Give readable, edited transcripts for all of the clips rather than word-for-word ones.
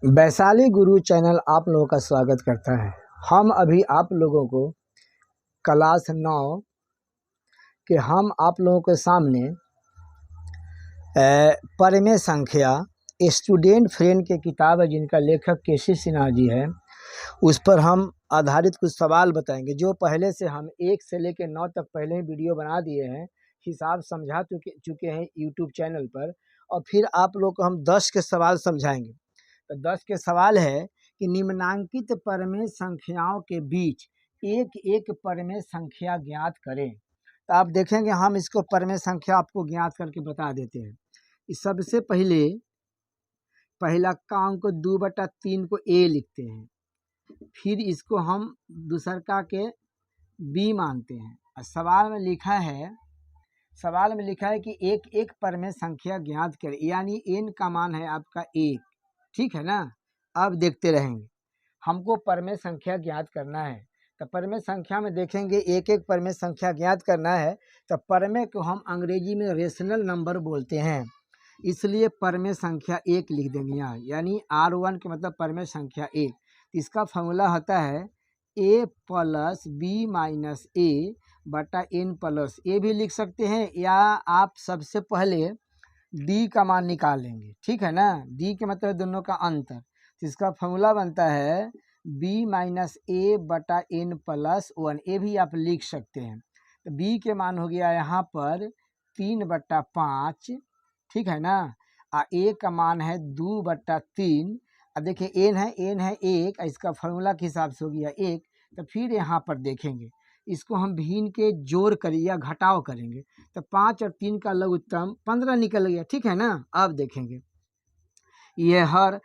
वैशाली गुरु channel आप लोगों का स्वागत करता है। हम अभी आप लोगों को क्लास 9 के हम आप लोगों के सामने परिमेय संख्या स्टूडेंट फ्रेंड के किताब है जिनका लेखक केसी सिन्हा जी है, उस पर हम आधारित कुछ सवाल बताएंगे जो पहले से हम 1 से लेकर 9 तक पहले ही वीडियो बना दिए हैं, हिसाब समझा चुके हैं यूट्यूब चैनल पर। और फिर आप लोग को हम 10 के सवाल समझाएंगे। तो 10 के सवाल है कि निम्नांकित परिमेय संख्याओं के बीच एक एक परिमेय संख्या ज्ञात करें। तो आप देखेंगे हम इसको परिमेय संख्या आपको ज्ञात करके बता देते हैं। सबसे पहले पहला काम को 2/3 को ए लिखते हैं, फिर इसको हम दूसरका के बी मानते हैं। और सवाल में लिखा है कि एक एक परिमेय संख्या ज्ञात करें, यानी n का मान है आपका 1। ठीक है ना। अब देखते रहेंगे, हमको परिमेय संख्या ज्ञात करना है। तो परिमेय संख्या में देखेंगे एक एक परिमेय संख्या ज्ञात करना है। तो परिमेय को हम अंग्रेजी में रेशनल नंबर बोलते हैं, इसलिए परिमेय संख्या 1 लिख देंगे यहाँ, यानी R1 के मतलब परिमेय संख्या 1। इसका फॉर्मूला होता है a प्लस बी माइनस ए बटा n प्लस ए भी लिख सकते हैं, या आप सबसे पहले डी का मान निकालेंगे। ठीक है ना, डी के मतलब दोनों का अंतर। तो इसका फॉर्मूला बनता है b माइनस ए बटा n प्लस 1, ए भी आप लिख सकते हैं। तो b के मान हो गया यहाँ पर 3/5। ठीक है ना। a का मान है 2/3। अब देखिए n है 1, इसका फॉर्मूला के हिसाब से हो गया 1। तो फिर यहाँ पर देखेंगे, इसको हम भिन्न के जोड़ करें या घटाव करेंगे। तो 5 और 3 का लघुत्तम 15 निकल गया। ठीक है ना। अब देखेंगे ये हर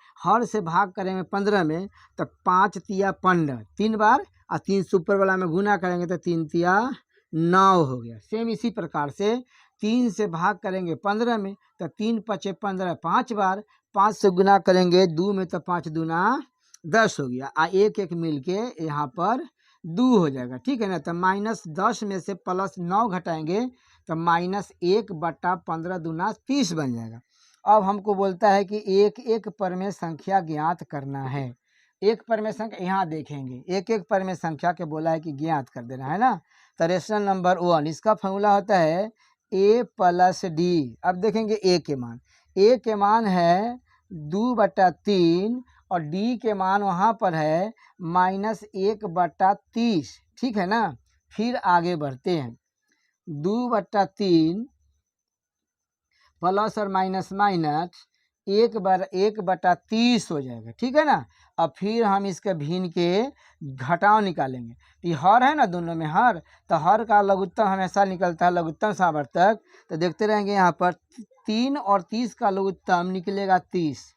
से भाग करेंगे 15 में, तो 5 तिया 15 3 बार, और 3 से ऊपर वाला में गुना करेंगे तो 3 तिया 9 हो गया। सेम इसी प्रकार से 3 से भाग करेंगे 15 में, तो 3 पचे 15 5 बार, 5 से गुना करेंगे 2 में तो 5 दूना 10 हो गया। एक एक मिल के यहाँ पर 2 हो जाएगा। ठीक है ना। तो -10 में से +9 घटाएंगे तो -1/15 दूना 30 बन जाएगा। अब हमको बोलता है कि एक एक परिमेय संख्या ज्ञात करना है। एक परिमेय संख्या यहाँ देखेंगे, एक एक परिमेय संख्या के बोला है कि ज्ञात कर देना है ना। तो रेशनल नंबर 1, इसका फॉर्मूला होता है a प्लस डी। अब देखेंगे a के मान है 2/3 और d के मान वहाँ पर है -1/30। ठीक है ना। फिर आगे बढ़ते हैं, 2/3 प्लस और माइनस 1/30 हो जाएगा। ठीक है ना। अब फिर हम इसके भिन्न के घटाव निकालेंगे। तो ये हर है ना, दोनों में हर, तो हर का लघुत्तम हमेशा निकलता है लघुत्तम सावर्तक। तो देखते रहेंगे यहाँ पर 3 और 30 का लघुत्तम निकलेगा 30।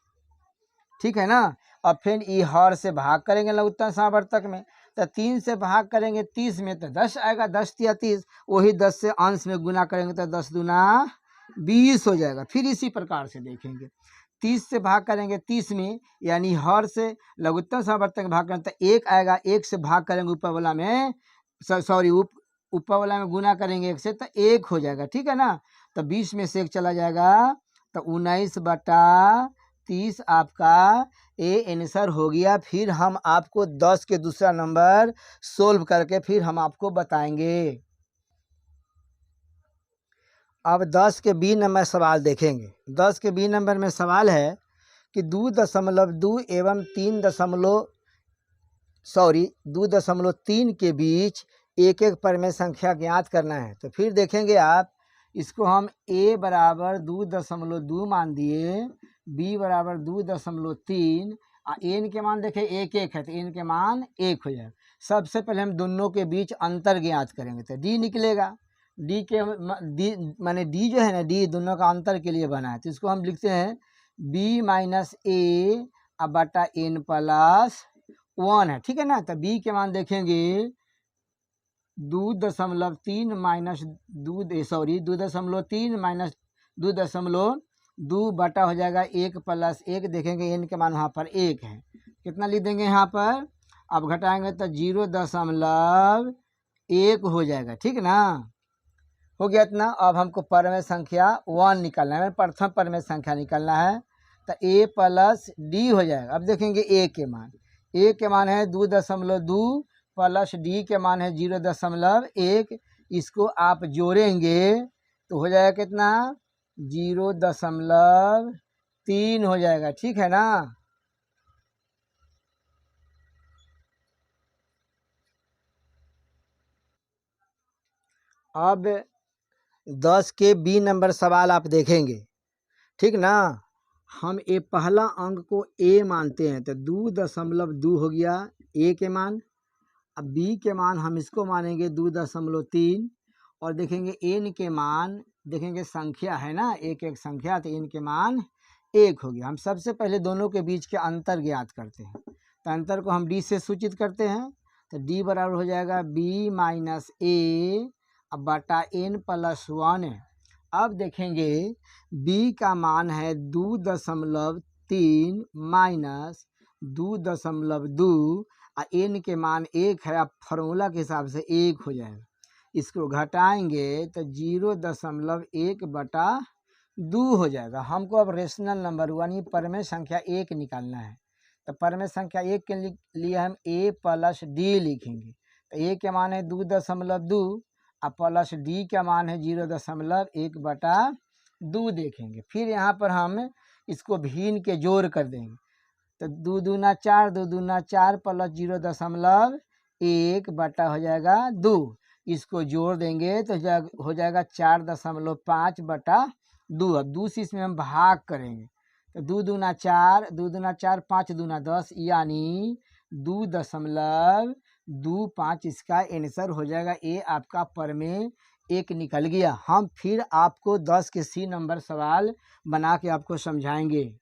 ठीक है ना। अब फिर ये हर से भाग करेंगे लघुत्तम सावर्तक में, तो 3 से भाग करेंगे 30 में तो 10 आएगा, 10 तिया 30, वही 10 से अंश में गुना करेंगे तो 10 दूना 20 हो जाएगा। फिर इसी प्रकार से देखेंगे 30 से भाग करेंगे 30 में, यानी हर से लघुत्तम सावर्तक में भाग करेंगे तो 1 आएगा, 1 से भाग करेंगे ऊपर वाला में, ऊपर वाला में गुना करेंगे 1 से तो 1 हो जाएगा। ठीक है ना। तो 20 में से 1 चला जाएगा तो 19/30 आपका आंसर हो गया। फिर हम आपको 10 के दूसरा नंबर सोल्व करके फिर हम आपको बताएंगे। अब 10 के बी नंबर सवाल देखेंगे। 10 के बी नंबर में सवाल है कि 2.2 एवं 2.3 के बीच एक एक परिमेय संख्या ज्ञात करना है। तो फिर देखेंगे आप, इसको हम a बराबर 2.2 मान दिए, b बराबर 2.3, n के मान देखें 1 1 है तो n के मान 1 हो जाएगा। सबसे पहले हम दोनों के बीच अंतर ज्ञात करेंगे तो d निकलेगा। डी माने डी जो है ना, डी दोनों का अंतर के लिए बना है, तो इसको हम लिखते हैं b माइनस ए बटा n प्लस 1 है। ठीक है ना। तो b के मान देखेंगे 2.3 माइनस 2.3 माइनस 2.2 बटा हो जाएगा 1 प्लस 1। देखेंगे n के मान वहाँ पर 1 है, कितना लिख देंगे यहाँ पर। अब घटाएंगे तो 0.1 हो जाएगा। ठीक ना, हो गया इतना। अब हमको परिमेय संख्या 1 निकालना है, प्रथम परिमेय संख्या निकालना है। तो ए प्लस डी हो जाएगा। अब देखेंगे ए के मान है 2.2 प्लस डी के मान है 0.1। इसको आप जोड़ेंगे तो हो जाएगा कितना 0.3 हो जाएगा, ठीक है ना। अब 10 के बी नंबर सवाल आप देखेंगे, ठीक ना। हम ए पहला अंक को ए मानते हैं तो 2.2 हो गया ए के मान। अब बी के मान हम इसको मानेंगे 2.3 और देखेंगे एन के मान, देखेंगे संख्या है ना, एक एक संख्या, तो एन के मान 1 हो गया। हम सबसे पहले दोनों के बीच के अंतर ज्ञात करते हैं, तो अंतर को हम डी से सूचित करते हैं। तो डी बराबर हो जाएगा बी माइनस ए अब बटा एन प्लस 1 है। अब देखेंगे बी का मान है 2.3 माइनस 2.2 और एन के मान 1 है। अब फार्मूला के हिसाब से 1 हो जाएगा, इसको घटाएंगे तो 0.1/2 हो जाएगा। हमको अब रेशनल नंबर यानी परमेय संख्या 1 निकालना है। तो परमेय संख्या 1 के लिए हम a प्लस डी लिखेंगे। तो a के मान है 2.2 और प्लस डी का मान है 0.1/2 देखेंगे। फिर यहाँ पर हम इसको भिन्न के जोड़ कर देंगे। तो 2 दूना 4, 2 दूना 4 प्लस 0.1 हो जाएगा 2। इसको जोड़ देंगे तो हो जाएगा 4.5/2। अब 2 से इसमें हम भाग करेंगे तो 2 दूना 4, 2 दूना 4, 5 दूना 10 यानी 2.25 इसका आंसर हो जाएगा। ये आपका परमेय 1 निकल गया। हम फिर आपको 10 के सी नंबर सवाल बना के आपको समझाएंगे।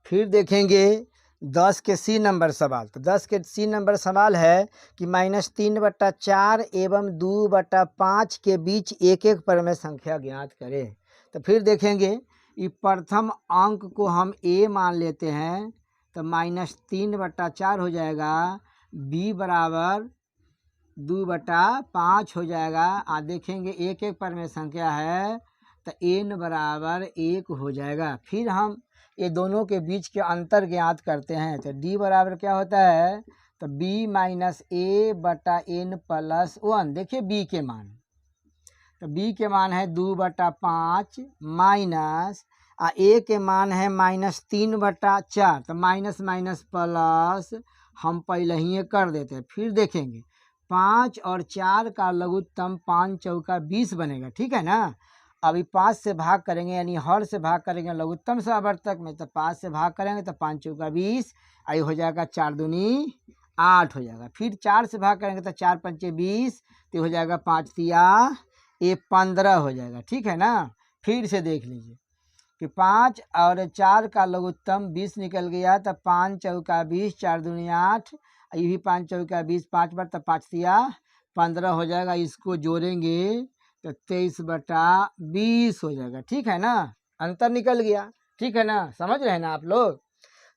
फिर देखेंगे 10 के सी नंबर सवाल। तो 10 के सी नंबर सवाल है कि -3/4 एवं 2/5 के बीच एक एक परमेय संख्या ज्ञात करें। तो फिर देखेंगे ये प्रथम अंक को हम a मान लेते हैं तो -3/4 हो जाएगा, b बराबर 2/5 हो जाएगा। देखेंगे एक एक परमेय संख्या है तो n बराबर 1 हो जाएगा। फिर हम ये दोनों के बीच के अंतर ज्ञात करते हैं। तो d बराबर क्या होता है तो b माइनस a बटा n प्लस 1। देखिए b के मान, तो b के मान है 2/5 माइनस a के मान है -3/4। तो माइनस माइनस प्लस हम पहले ही कर देते हैं। फिर देखेंगे 5 और 4 का लघुत्तम 5 चौका 20 बनेगा, ठीक है ना। अभी 5 से भाग करेंगे यानी हर से भाग करेंगे लघुत्तम से आवर्तक में, तो 5 से भाग करेंगे तो 5 चौका 20 आई हो जाएगा, 4 दूनी 8 हो जाएगा। फिर 4 से भाग करेंगे तो 4 पंचे 20 तो हो जाएगा 5 तिया ये 15 हो जाएगा, ठीक है ना। फिर से देख लीजिए कि 5 और 4 का लघुत्तम 20 निकल गया तो 5 चौका 20, 4 दूनी 8, ये भी 5 चौका 20, 5 बार तो 5 तिया 15 हो जाएगा। इसको जोड़ेंगे तो 23/20 हो जाएगा, ठीक है ना। अंतर निकल गया, ठीक है ना, समझ रहे हैं ना आप लोग।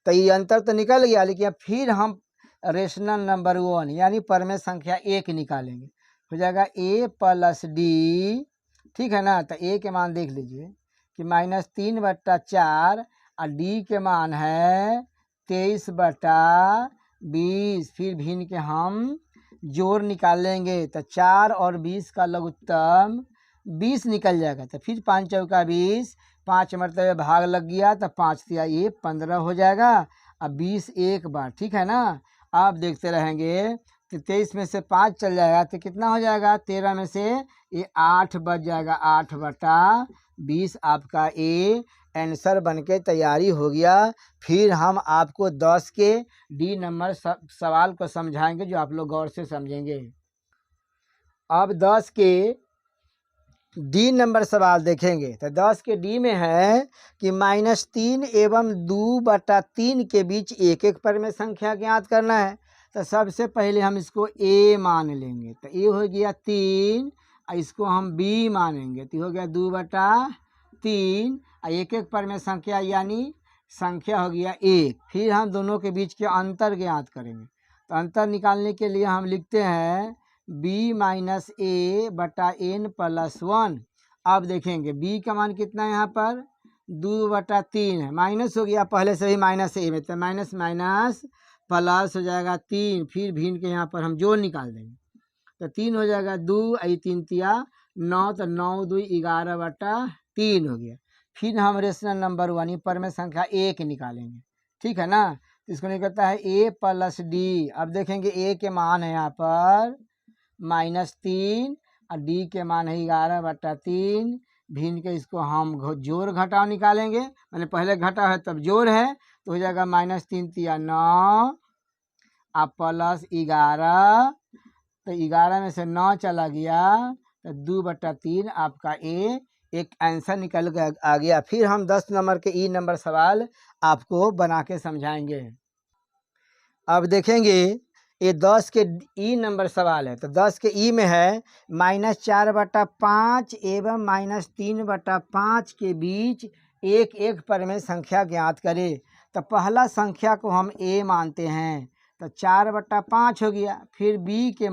तो ये अंतर तो निकल गया, लेकिन फिर हम रेशनल नंबर 1 यानी परमेय संख्या 1 निकालेंगे। हो जाएगा a प्लस डी, ठीक है ना। तो a के मान देख लीजिए कि -3/4 और d के मान है 23/20। फिर भिन्न के हम जोड़ निकालेंगे तो 4 और 20 का लघुत्तम 20 निकल जाएगा। तो फिर 5 चौका 20, 5 मरतबे भाग लग गया तो 5 तिया ये 15 हो जाएगा। अब 20 एक बार, ठीक है ना। आप देखते रहेंगे तो 23 में से 5 चल जाएगा तो कितना हो जाएगा, 13 में से ये 8 बच जाएगा, 8/20 आपका ए आंसर बनके तैयारी हो गया। फिर हम आपको 10 के डी नंबर सवाल को समझाएंगे जो आप लोग गौर से समझेंगे। अब 10 के डी नंबर सवाल देखेंगे तो 10 के डी में है कि -3 एवं 2/3 के बीच एक एक परमेय संख्या ज्ञात करना है। तो सबसे पहले हम इसको a मान लेंगे तो ये हो गया 3, इसको हम b मानेंगे तो हो गया 2/3 एक एक परमेय संख्या यानी संख्या हो गया 1। फिर हम दोनों के बीच के अंतर ज्ञात करेंगे। तो अंतर निकालने के लिए हम लिखते हैं b माइनस a बटा n प्लस 1। अब देखेंगे b का मान कितना है यहाँ पर 2/3 है, माइनस हो गया, पहले से ही माइनस ए में, तो माइनस माइनस प्लस हो जाएगा 3, फिर भिन्न के यहाँ पर हम जोड़ निकाल देंगे, तो 3 हो जाएगा 2, 3 तिया 9, तो 9 2 11/3 हो गया। फिर हम रेशनल नंबर 1 पर में संख्या 1 निकालेंगे, ठीक है ना। तो इसको निकलता है a + d। अब देखेंगे a के मान है यहाँ पर -3 और d के मान है 11/3। भिन्न के इसको हम जोड़ घटाव निकालेंगे, मैंने पहले घटा है तब जोड़ है, तो हो जाएगा -3 तिया 9 और प्लस 11, तो 11 में से 9 चला गया, तो 2/3 आपका ए एक आंसर निकल के आ गया। फिर हम 10 नंबर के ई नंबर सवाल आपको बना के समझाएंगे। अब देखेंगे ये 10 के ई नंबर सवाल है, तो 10 के ई में है -4/5 एवं -3/5 के बीच एक एक पर में संख्या ज्ञात करें। तो पहला संख्या को हम ए मानते हैं, तो 4/5 हो गया। फिर बी के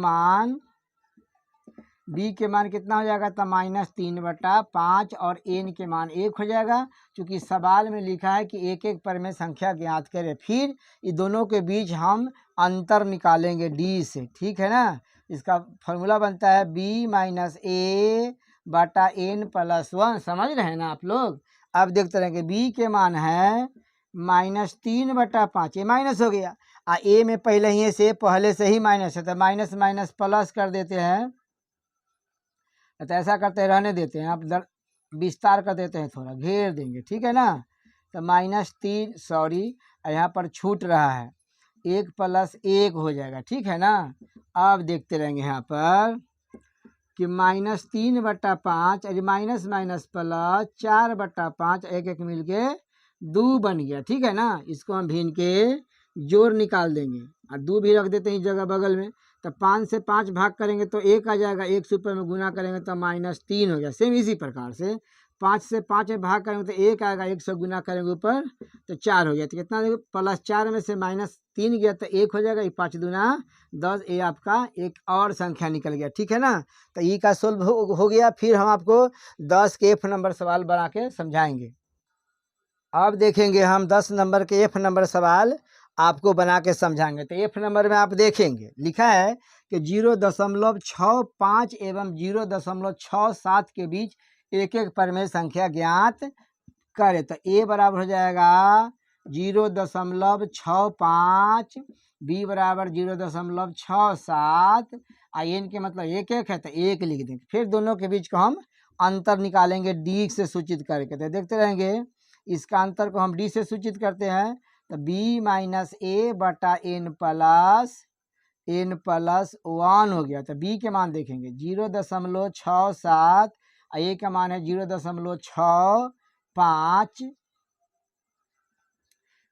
मान कितना हो जाएगा, तो -3/5 और एन के मान 1 हो जाएगा, क्योंकि सवाल में लिखा है कि एक एक पर में संख्या ज्ञात करें। फिर ये दोनों के बीच हम अंतर निकालेंगे डी से, ठीक है ना। इसका फॉर्मूला बनता है b - a/n + 1, समझ रहे हैं ना आप लोग। अब देखते रहेंगे b के मान है -3/5, ये माइनस हो गया, ए में पहले ही माइनस है, तो माइनस माइनस प्लस कर देते हैं, तो ऐसा करते रहने देते हैं, आप विस्तार कर देते हैं, थोड़ा घेर देंगे, ठीक है ना। तो -3 सॉरी यहाँ पर छूट रहा है, 1 + 1 हो जाएगा, ठीक है ना। अब देखते रहेंगे यहाँ पर कि -3/5 और माइनस माइनस प्लस 4/5, एक एक मिल के 2 बन गया, ठीक है ना। इसको हम भिन्न के जोड़ निकाल देंगे और 2 भी रख देते हैं इस जगह बगल में, तो 5 से 5 भाग करेंगे तो 1 आ जाएगा, 1 से ऊपर में गुना करेंगे तो -3 हो गया। सेम इसी प्रकार से 5 से 5 में भाग करेंगे तो 1 आएगा, 1 से गुना करेंगे ऊपर तो 4 हो गया, तो कितना देखो +4 में से -3 गया तो 1 हो जाएगा, 5 दूना 10, ये आपका एक और संख्या निकल गया, ठीक है ना। तो ई का सोल्व हो गया। फिर हम आपको 10 के F नंबर सवाल बना के समझाएंगे। अब देखेंगे हम 10 नंबर के F नंबर सवाल आपको बना के समझाएंगे। तो F नंबर में आप देखेंगे लिखा है कि 0.65 एवं 0.67 के बीच एक एक पर में संख्या ज्ञात करें। तो A बराबर हो जाएगा 0.65, B बराबर 0.67, n के मतलब एक एक है तो 1 लिख देंगे। फिर दोनों के बीच को हम अंतर निकालेंगे D से सूचित करके। तो देखते रहेंगे इसका अंतर को हम D से सूचित करते हैं, तो b - a/n + 1 हो गया। तो b के मान देखेंगे 0.67 और a का मान है 0.65 1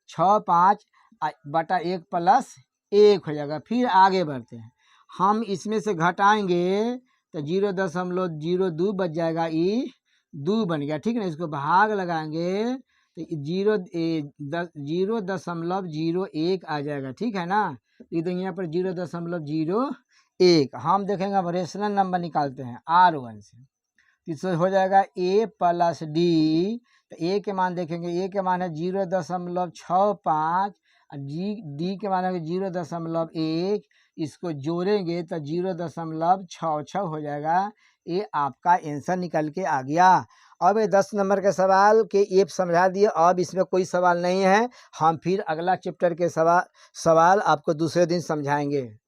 + 1 हो जाएगा। फिर आगे बढ़ते हैं, हम इसमें से घटाएंगे तो 0.02 बच जाएगा, ई 2 बन गया, ठीक है ना। इसको भाग लगाएंगे तो 0.01 आ जाएगा, ठीक है ना। लिख देंगे यहाँ पर 0.01। हम देखेंगे अब रेशनल नंबर निकालते हैं R1 से, इससे हो जाएगा a + d। तो a के मान देखेंगे, a के मान है 0.65 और d के मान है 0.1, इसको जोड़ेंगे तो 0.66 हो जाएगा। ये आपका आंसर निकल के आ गया। अब ये 10 नंबर के सवाल के ये समझा दिए। अब इसमें कोई सवाल नहीं है, हम फिर अगला चैप्टर के सवाल आपको दूसरे दिन समझाएंगे।